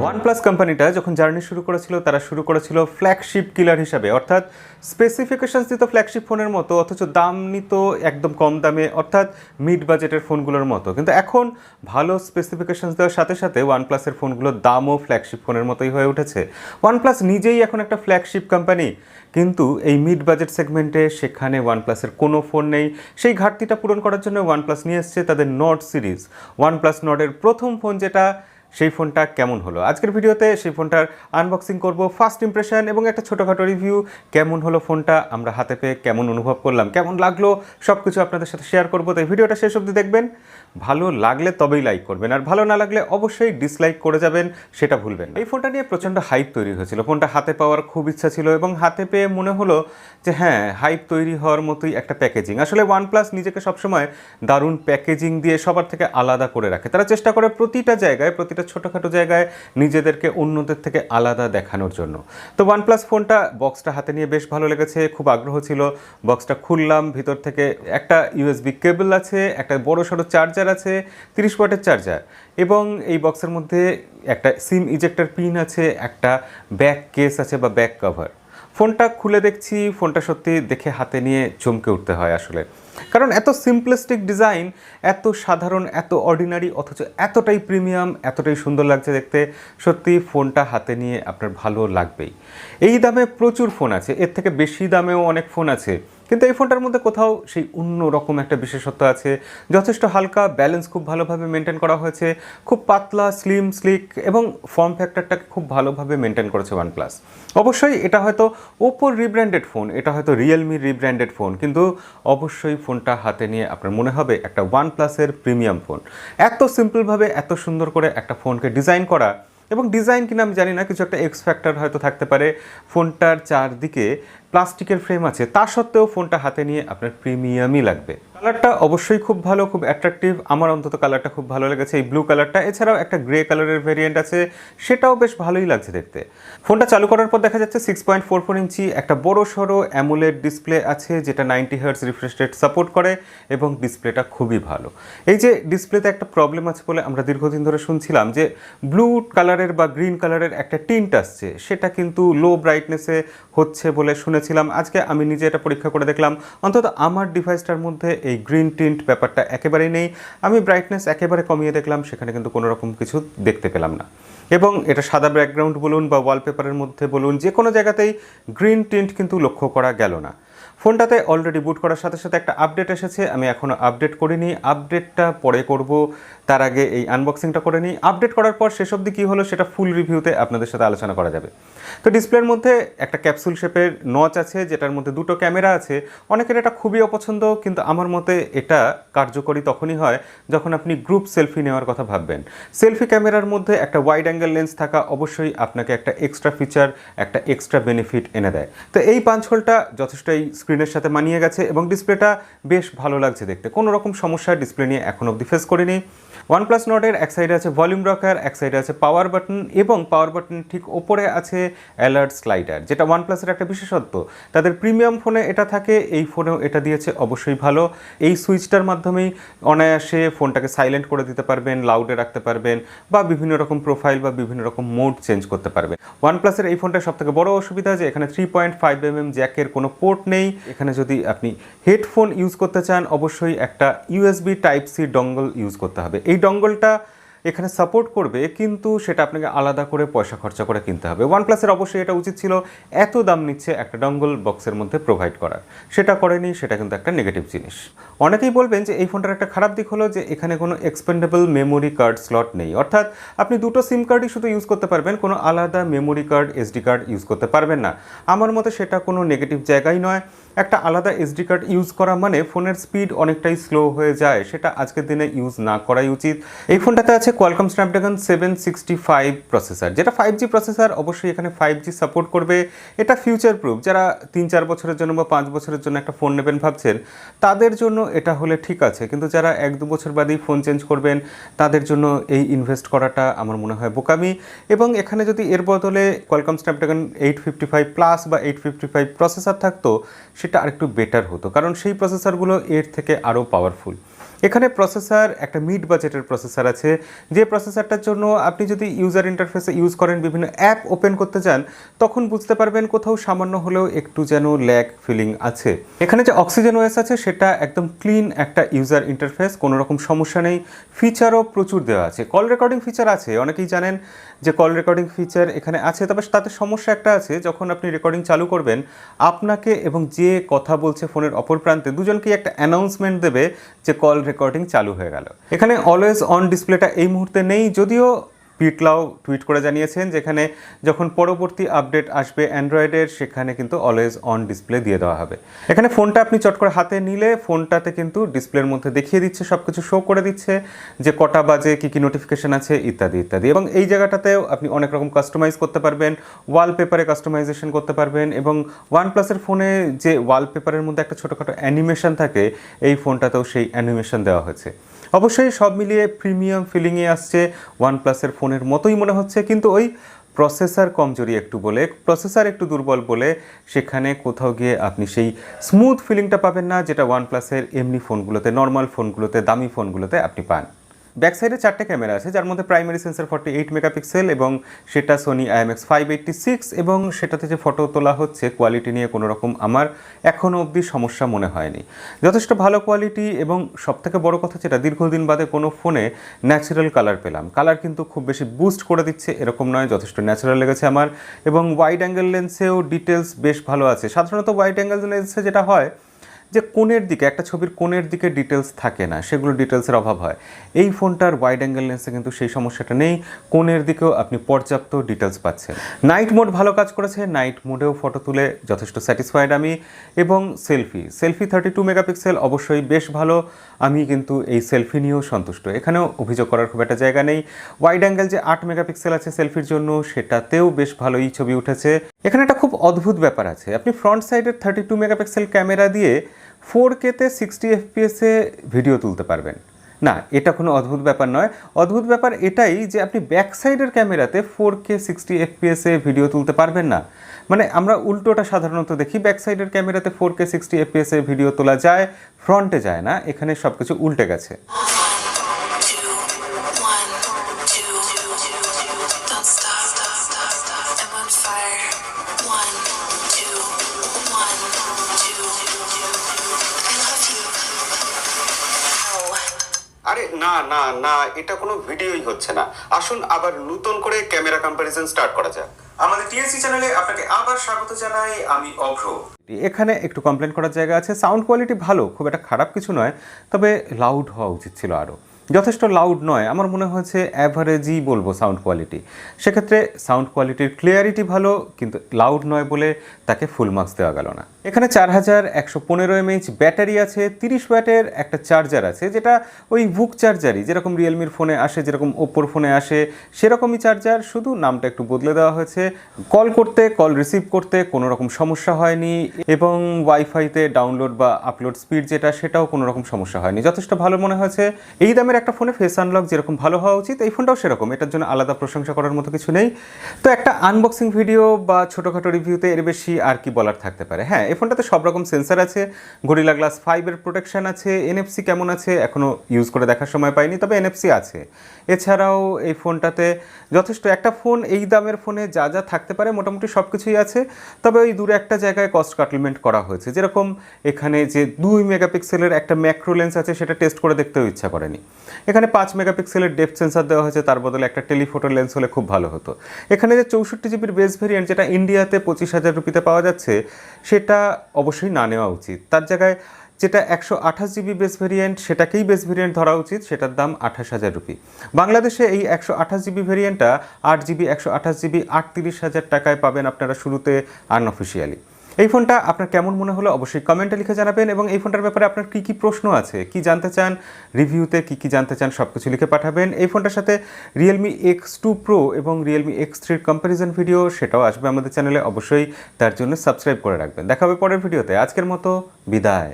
OnePlus কোম্পানিটা যখন journey শুরু করেছিল তারা শুরু করেছিল ফ্ল্যাগশিপ কিলার হিসাবে, অর্থাৎ স্পেসিফিকেশনস দিত ফ্ল্যাগশিপ ফোনের মতো, অথচ দাম নিত একদম কম দামে, অর্থাৎ মিড বাজেটের ফোনগুলোর মতো। কিন্তু এখন ভালো স্পেসিফিকেশনস দেওয়ার সাথে সাথে ওয়ানপ্লাসের ফোনগুলোর দামও ফ্ল্যাগশিপ ফোনের মতোই হয়ে উঠেছে। ওয়ানপ্লাস নিজেই এখন একটা ফ্ল্যাগশিপ কোম্পানি, কিন্তু এই মিড বাজেট সেগমেন্টে সেখানে ওয়ানপ্লাসের কোনো ফোন নেই। সেই ঘাটতিটা পূরণ করার জন্য ওয়ানপ্লাস নিয়ে এসছে তাদের নট সিরিজ। ওয়ানপ্লাস নটের প্রথম ফোন যেটা, সেই ফোনটা কেমন হলো আজকের ভিডিওতে সেই ফোনটার আনবক্সিং করব, ফার্স্ট ইমপ্রেশন এবং একটা ছোটোখাটো রিভিউ, কেমন হলো ফোনটা আমরা হাতে পেয়ে, কেমন অনুভব করলাম, কেমন লাগলো, সব কিছু আপনাদের সাথে শেয়ার করবো। তাই ভিডিওটা শেষ অবধি দেখবেন। ভালো লাগলে তবেই লাইক করবেন, আর ভালো না লাগলে অবশ্যই ডিসলাইক করে যাবেন, সেটা ভুলবেন না। এই ফোনটা নিয়ে প্রচণ্ড হাইপ তৈরি হয়েছিল, ফোনটা হাতে পাওয়ার খুব ইচ্ছা ছিল এবং হাতে পেয়ে মনে হলো যে হ্যাঁ, হাইপ তৈরি হওয়ার মতোই একটা প্যাকেজিং। আসলে ওয়ানপ্লাস নিজেকে সবসময় দারুণ প্যাকেজিং দিয়ে সবার থেকে আলাদা করে রাখে। তারা চেষ্টা করে প্রতিটা জায়গায়, প্রতিটা ছোটোখাটো জায়গায় নিজেদেরকে অন্যদের থেকে আলাদা দেখানোর জন্য। তো ওয়ানপ্লাস ফোনটা বক্সটা হাতে নিয়ে বেশ ভালো লেগেছে, খুব আগ্রহ ছিল। বক্সটা খুললাম, ভিতর থেকে একটা ইউএসবি কেবল আছে, একটা বড় সড়ো চার্জার আছে, 30 ওয়াটের চার্জার, এবং এই বক্সের মধ্যে একটা সিম ইজেক্টর পিন আছে, একটা ব্যাক কেস আছে বা ব্যাক কভার। ফোনটা খুলে দেখছি, ফোনটা সত্যি দেখে হাতে নিয়ে চমকে উঠতে হয় আসলে, কারণ এত সিম্পলিস্টিক ডিজাইন, এত সাধারণ, এত অর্ডিনারি, অথচ এতটাই প্রিমিয়াম, এতটাই সুন্দর লাগছে দেখতে। সত্যি ফোনটা হাতে নিয়ে আপনার ভালো লাগবেই। এই দামে প্রচুর ফোন আছে, এর থেকে বেশি দামেও অনেক ফোন আছে, কিন্তু এই ফোনটার মধ্যে কোথাও সেই অন্য রকম একটা বিশেষত্ব আছে। যথেষ্ট হালকা, ব্যালেন্স খুব ভালোভাবে মেনটেন করা হয়েছে, খুব পাতলা, স্লিম, স্লিক, এবং ফর্ম ফ্যাক্টরটাকে খুব ভালোভাবে মেনটেন করেছে ওয়ানপ্লাস। অবশ্যই এটা হয়তো ওপোর রিব্র্যান্ডেড ফোন, এটা হয়তো রিয়েলমির রিব্র্যান্ডেড ফোন, কিন্তু অবশ্যই ফোনটা হাতে নিয়ে আপনার মনে হবে একটা ওয়ানপ্লাসের প্রিমিয়াম ফোন। এত সিম্পলভাবে এত সুন্দর করে একটা ফোনকে ডিজাইন করা, এবং ডিজাইন কিনা আমি জানি না, কিছু একটা এক্স ফ্যাক্টর হয়তো থাকতে পারে। ফোনটার চারদিকে প্লাস্টিকের ফ্রেম আছে, তা সত্ত্বেও ফোনটা হাতে নিয়ে আপনার প্রিমিয়ামই লাগবে। কালারটা অবশ্যই খুব ভালো, খুব অ্যাট্রাকটিভ। আমার অন্তত কালারটা খুব ভালো লেগেছে, এই ব্লু কালারটা। এছাড়াও একটা গ্রে কালারের ভেরিয়েন্ট আছে, সেটাও বেশ ভালোই লাগছে দেখতে। ফোনটা চালু করার পর দেখা যাচ্ছে 6.44 ইঞ্চি একটা বড় সড়ো অ্যামোলেড ডিসপ্লে আছে, যেটা 90 হার্টজ রিফ্রেশ রেট সাপোর্ট করে, এবং ডিসপ্লেটা খুবই ভালো। এই যে ডিসপ্লেতে একটা প্রবলেম আছে বলে আমরা দীর্ঘদিন ধরে শুনছিলাম যে ব্লু কালারের বা গ্রিন কালারের একটা টিন্ট আসছে, সেটা কিন্তু লো ব্রাইটনেসে হচ্ছে বলে শুনেছিলাম। আজকে আমি নিজে এটা পরীক্ষা করে দেখলাম, অন্তত আমার ডিভাইসটার মধ্যে এই গ্রিন টিন্ট ব্যাপারটা একেবারেই নেই। আমি ব্রাইটনেস একেবারে কমিয়ে দেখলাম, সেখানে কিন্তু কোনো রকম কিছু দেখতে পেলাম না। এবং এটা সাদা ব্যাকগ্রাউন্ড বলুন বা ওয়ালপেপারের মধ্যে বলুন, যে কোনো জায়গাতেই গ্রিন টিন্ট কিন্তু লক্ষ্য করা গেল না। ফোনটাতে অলরেডি বুট করার সাথে সাথে একটা আপডেট এসেছে, আমি এখনও আপডেট করিনি, আপডেটটা পরে করব। তার আগে এই আনবক্সিংটা করে নিই। আপডেট করার পর শেষ অবধি কী হলো সেটা ফুল রিভিউতে আপনাদের সাথে আলোচনা করা যাবে। তো ডিসপ্লের মধ্যে একটা ক্যাপসুল শেপের নচ আছে, যেটার মধ্যে দুটো ক্যামেরা আছে। অনেকের এটা খুবই অপছন্দ, কিন্তু আমার মতে এটা কার্যকরী তখনই হয় যখন আপনি গ্রুপ সেলফি নেওয়ার কথা ভাববেন। সেলফি ক্যামেরার মধ্যে একটা ওয়াইড অ্যাঙ্গেল লেন্স থাকা অবশ্যই আপনাকে একটা এক্সট্রা ফিচার, একটা এক্সট্রা বেনিফিট এনে দেয়। তো এই পাঞ্চ হোলটা যথেষ্টই স্ক্রিনের সাথে মানিয়ে গেছে, এবং ডিসপ্লেটা বেশ ভালো লাগছে দেখতে। কোনো রকম সমস্যা ডিসপ্লে নিয়ে এখনও অবধি ফেস করিনি। ওয়ানপ্লাস নটের এক সাইডে আছে ভলিউম রকার, এক সাইডে আছে পাওয়ার বাটন, এবং পাওয়ার বাটন ঠিক ওপরে আছে অ্যালার্ট স্লাইডার, যেটা ওয়ানপ্লাসের একটা বিশেষত্ব। তাদের প্রিমিয়াম ফোনে এটা থাকে, এই ফোনেও এটা দিয়েছে, অবশ্যই ভালো। এই সুইচটার মাধ্যমেই অনায়াসে ফোনটাকে সাইলেন্ট করে দিতে পারবেন, লাউডে রাখতে পারবেন, বা বিভিন্ন রকম প্রোফাইল বা বিভিন্ন রকম মোড চেঞ্জ করতে পারবেন। ওয়ানপ্লাসের এই ফোনটার সবথেকে বড় অসুবিধা যে এখানে 3.5mm জ্যাকের কোনো পোর্ট নেই। এখানে যদি আপনি হেডফোন ইউজ করতে চান, অবশ্যই একটা USB type C dongle use করতে হবে। এই ডঙ্গলটা এখানে সাপোর্ট করবে, কিন্তু সেটা আপনাকে আলাদা করে পয়সা খরচা করে কিনতে হবে। ওয়ানপ্লাসের অবশ্যই এটা উচিত ছিল, এত দাম নিচ্ছে একটা ডঙ্গল বক্সের মধ্যে প্রোভাইড করার, সেটা করেনি, সেটা কিন্তু একটা নেগেটিভ জিনিস। অনেকেই বলবেন যে এই ফোনটার একটা খারাপ দিক হলো যে এখানে কোনো এক্সপেন্ডেবল মেমোরি কার্ড স্লট নেই, অর্থাৎ আপনি দুটো সিম কার্ডই শুধু ইউজ করতে পারবেন, কোনো আলাদা memory card, SD card use করতে পারবেন না। আমার মতে সেটা কোনো নেগেটিভ জায়গাই নয়। একটা আলাদা এসডি কার্ড ইউজ করা মানে ফোনের স্পিড অনেকটাই স্লো হয়ে যায়, সেটা আজকের দিনে ইউজ না করাই উচিত। এই ফোনটাতে আছে কোয়ালকম স্ন্যাপড্রাগন 765 প্রসেসর, যেটা 5G প্রসেসর। অবশ্যই এখানে 5G সাপোর্ট করবে, এটা ফিউচার প্রুফ। যারা 3-4 বছরের জন্য বা 5 বছরের জন্য একটা ফোন নেবেন ভাবছেন, তাদের জন্য এটা হলে ঠিক আছে, কিন্তু যারা 1-2 বছর বাদেই ফোন চেঞ্জ করবেন, তাদের জন্য এই ইনভেস্ট করাটা আমার মনে হয় বোকামি। এবং এখানে যদি এর বদলে কোয়ালকম স্ন্যাপড্রাগন 855 প্লাস বা 855 প্রসেসর থাকতো, সেটা আরেকটু বেটার হতো, কারণ সেই প্রসেসরগুলো এর থেকে আরও পাওয়ারফুল। এখানে প্রসেসর একটা মিড বাজেটের প্রসেসর আছে, যে প্রসেসরটার জন্য আপনি যদি ইউজার ইন্টারফেসে ইউজ করেন, বিভিন্ন অ্যাপ ওপেন করতে যান, তখন বুঝতে পারবেন কোথাও সামান্য হলেও একটু যেন ল্যাগ ফিলিং আছে। এখানে যে অক্সিজেন ওএস আছে সেটা একদম ক্লিন একটা ইউজার ইন্টারফেস, কোনো রকম সমস্যা নেই। ফিচারও প্রচুর দেওয়া আছে, কল রেকর্ডিং ফিচার আছে, অনেকেই জানেন যে কল রেকর্ডিং ফিচার এখানে আছে, তবে তাতে সমস্যা একটা আছে, যখন আপনি রেকর্ডিং চালু করবেন আপনাকে এবং যে কথা বলছে ফোনের অপর প্রান্তে দুজনকেই একটা অ্যানাউন্সমেন্ট দেবে যে কল রেকর্ডিং চালু হয়ে গেল। এখানে অলওয়েজ অন ডিসপ্লেটা এই মুহূর্তে নেই, যদিও পিটলাও টুইট করে জানিয়েছেন যেখানে যখন পরবর্তী আপডেট আসবে অ্যান্ড্রয়েডের সেখানে কিন্তু অলওয়েজ অন ডিসপ্লে দিয়ে দেওয়া হবে। এখানে ফোনটা আপনি চট করে হাতে নিলে ফোনটাতে কিন্তু ডিসপ্লের মধ্যে দেখিয়ে দিচ্ছে, সব কিছু শো করে দিচ্ছে যে কটা বাজে, কী কী নোটিফিকেশান আছে ইত্যাদি ইত্যাদি। এবং এই জায়গাটাতেও আপনি অনেক রকম কাস্টমাইজ করতে পারবেন, ওয়ালপেপারে কাস্টমাইজেশন করতে পারবেন, এবং ওয়ানপ্লাসের ফোনে যে ওয়ালপেপারের মধ্যে একটা ছোটোখাটো অ্যানিমেশন থাকে এই ফোনটাতেও সেই অ্যানিমেশন দেওয়া হয়েছে। অবশ্যই সব মিলিয়ে প্রিমিয়াম ফিলিংয়ে আসছে, ওয়ানপ্লাসের ফোনের মতোই মনে হচ্ছে, কিন্তু ওই প্রসেসর কমজোরি একটু বলে, প্রসেসর একটু দুর্বল বলে সেখানে কোথাও গিয়ে আপনি সেই স্মুথ ফিলিংটা পাবেন না যেটা ওয়ানপ্লাসের এমনি ফোনগুলোতে, নর্মাল ফোনগুলোতে, দামি ফোনগুলোতে আপনি পান। ব্যাক সাইডে 4টে ক্যামেরা আছে, যার মধ্যে প্রাইমারি সেন্সর 48 মেগাপিক্সেল এবং সেটা সোনি IMX586, এবং সেটাতে যে ফটো তোলা হচ্ছে কোয়ালিটি নিয়ে কোনো রকম আমার এখনও অবধি সমস্যা মনে হয়নি, যথেষ্ট ভালো কোয়ালিটি। এবং সবথেকে বড় কথা যেটা, দীর্ঘদিন বাদে কোনো ফোনে ন্যাচারাল কালার পেলাম, কালার কিন্তু খুব বেশি বুস্ট করে দিচ্ছে এরকম নয়, যথেষ্ট ন্যাচারাল লেগেছে আমার। এবং ওয়াইড অ্যাঙ্গেল লেন্সেও ডিটেলস বেশ ভালো আছে। সাধারণত ওয়াইড অ্যাঙ্গেল লেন্সে যেটা হয় যে কোণের দিকে, একটা ছবির কোণের দিকে ডিটেলস থাকে না, সেগুলো ডিটেলসের অভাব হয়। এই ফোনটার ওয়াইড অ্যাঙ্গেল লেন্সে কিন্তু সেই সমস্যাটা নেই, কোণের দিকেও আপনি পর্যাপ্ত ডিটেলস পাচ্ছেন। নাইট মোড ভালো কাজ করেছে, নাইট মোডেও ফটো তুলে যথেষ্ট স্যাটিসফাইড আমি। এবং সেলফি 32 মেগাপিক্সেল অবশ্যই বেশ ভালো, আমি কিন্তু এই সেলফি নিয়েও সন্তুষ্ট, এখানেও অভিযোগ করার খুব একটা জায়গা নেই। ওয়াইড অ্যাঙ্গেল যে 8 মেগাপিক্সেল আছে সেলফির জন্য, সেটাতেও বেশ ভালোই ছবি উঠেছে। এখানে একটা খুব অদ্ভুত ব্যাপার আছে, আপনি ফ্রন্ট সাইডের 32 মেগাপিক্সেল ক্যামেরা দিয়ে 4K-তে 60 FPS-এ ভিডিও তুলতে পারবেন না, এটা কোনো অদ্ভুত ব্যাপার নয়। অদ্ভুত ব্যাপার এটাই যে আপনি ব্যাক সাইডের ক্যামেরাতে 4K 60 FPS-এ ভিডিও তুলতে পারবেন না। মানে আমরা উল্টোটা সাধারণত দেখি, ব্যাক সাইডের ক্যামেরাতে 4K 60 FPS-এ ভিডিও তোলা যায়, ফ্রন্টে যায় না, এখানে সব কিছু উল্টে গেছে। আরে না না না, এটা কোনো ভিডিওই হচ্ছে না। আসুন আবার নতুন করে ক্যামেরা কম্প্যারিজন স্টার্ট করা যাক। আমাদের টিএসসি চ্যানেলে আপনাকে আবার স্বাগত জানাই, আমি অভ্র। এখানে একটু কমপ্লেন করার জায়গা আছে, সাউন্ড কোয়ালিটি ভালো, খুব একটা খারাপ কিছু নয়, তবে লাউড হওয়া উচিত ছিল আরও, যথেষ্ট লাউড নয়, আমার মনে হয়েছে অ্যাভারেজই বলবো সাউন্ড কোয়ালিটি। সেক্ষেত্রে সাউন্ড কোয়ালিটির ক্লিয়ারিটি ভালো, কিন্তু লাউড নয় বলে তাকে ফুল মার্কস দেওয়া গেল না। এখানে 4115 mAh ব্যাটারি আছে, 30 ওয়াটের একটা চার্জার আছে, যেটা ওই বুক চার্জারই, যেরকম রিয়েলমির ফোনে আসে, যেরকম ওপ্পোর ফোনে আসে, সেরকমই চার্জার, শুধু নামটা একটু বদলে দেওয়া হয়েছে। কল করতে, কল রিসিভ করতে কোনো রকম সমস্যা হয়নি, এবং ওয়াইফাইতে ডাউনলোড বা আপলোড স্পিড যেটা, সেটাও কোনো রকম সমস্যা হয়নি, যথেষ্ট ভালো মনে হয়েছে। এই দামের একটা ফোনে ফেস আনলক যেরকম ভালো হওয়া উচিত, এই ফোনটাও সেরকম, এটার জন্য আলাদা প্রশংসা করার মতো কিছু নেই। তো একটা আনবক্সিং ভিডিও বা ছোটোখাটো রিভিউতে এর বেশি আর কি বলার থাকতে পারে। হ্যাঁ, এই ফোনটাতে সব রকম সেন্সার আছে, গরিলা গ্লাস 5-এর প্রোটেকশন আছে, NFC কেমন আছে এখনও ইউজ করে দেখার সময় পাইনি, তবে NFC আছে। এছাড়াও এই ফোনটাতে যথেষ্ট, একটা ফোন এই দামের ফোনে যা যা থাকতে পারে মোটামুটি সব কিছুই আছে, তবে ওই দূরে একটা জায়গায় কস্ট কাটলমেন্ট করা হয়েছে, যেরকম এখানে যে 2 মেগাপিক্সেলের একটা ম্যাক্রো লেন্স আছে সেটা টেস্ট করে দেখতেও ইচ্ছা করেনি। এখানে 5 মেগাপিক্সেলের ডেপথ সেন্সার দেওয়া হয়েছে, তার বদলে একটা টেলিফোটো লেন্স হলে খুব ভালো হতো। এখানে যে 64 জিবির বেস ভেরিয়েন্ট, যেটা ইন্ডিয়াতে 25,000 রুপিতে পাওয়া যাচ্ছে, সেটা অবশ্যই না নেওয়া উচিত। তার জায়গায় যেটা 128 জিবি বেস ভেরিয়েন্ট, সেটাকেই বেস ভেরিয়েন্ট ধরা উচিত, সেটার দাম 28,000 রুপি। বাংলাদেশে এই 128 জিবি ভেরিয়েন্টটা 8 জিবি 128 জিবি 38,000 টাকায় পাবেন আপনারা শুরুতে আনঅফিসিয়ালি। এই ফোনটা আপনার কেমন মনে হলো অবশ্যই কমেন্টে লিখে জানাবেন, এবং এই ফোনটার ব্যাপারে আপনার কী কী প্রশ্ন আছে, কি জানতে চান, রিভিউতে কী কী জানতে চান, সব কিছু লিখে পাঠাবেন। এই ফোনটার সাথে Realme X2 Pro এবং Realme X3-র কম্প্যারিজন ভিডিও, সেটাও আসবে আমাদের চ্যানেলে, অবশ্যই তার জন্য সাবস্ক্রাইব করে রাখবেন। দেখা হবে পরের ভিডিওতে, আজকের মতো বিদায়।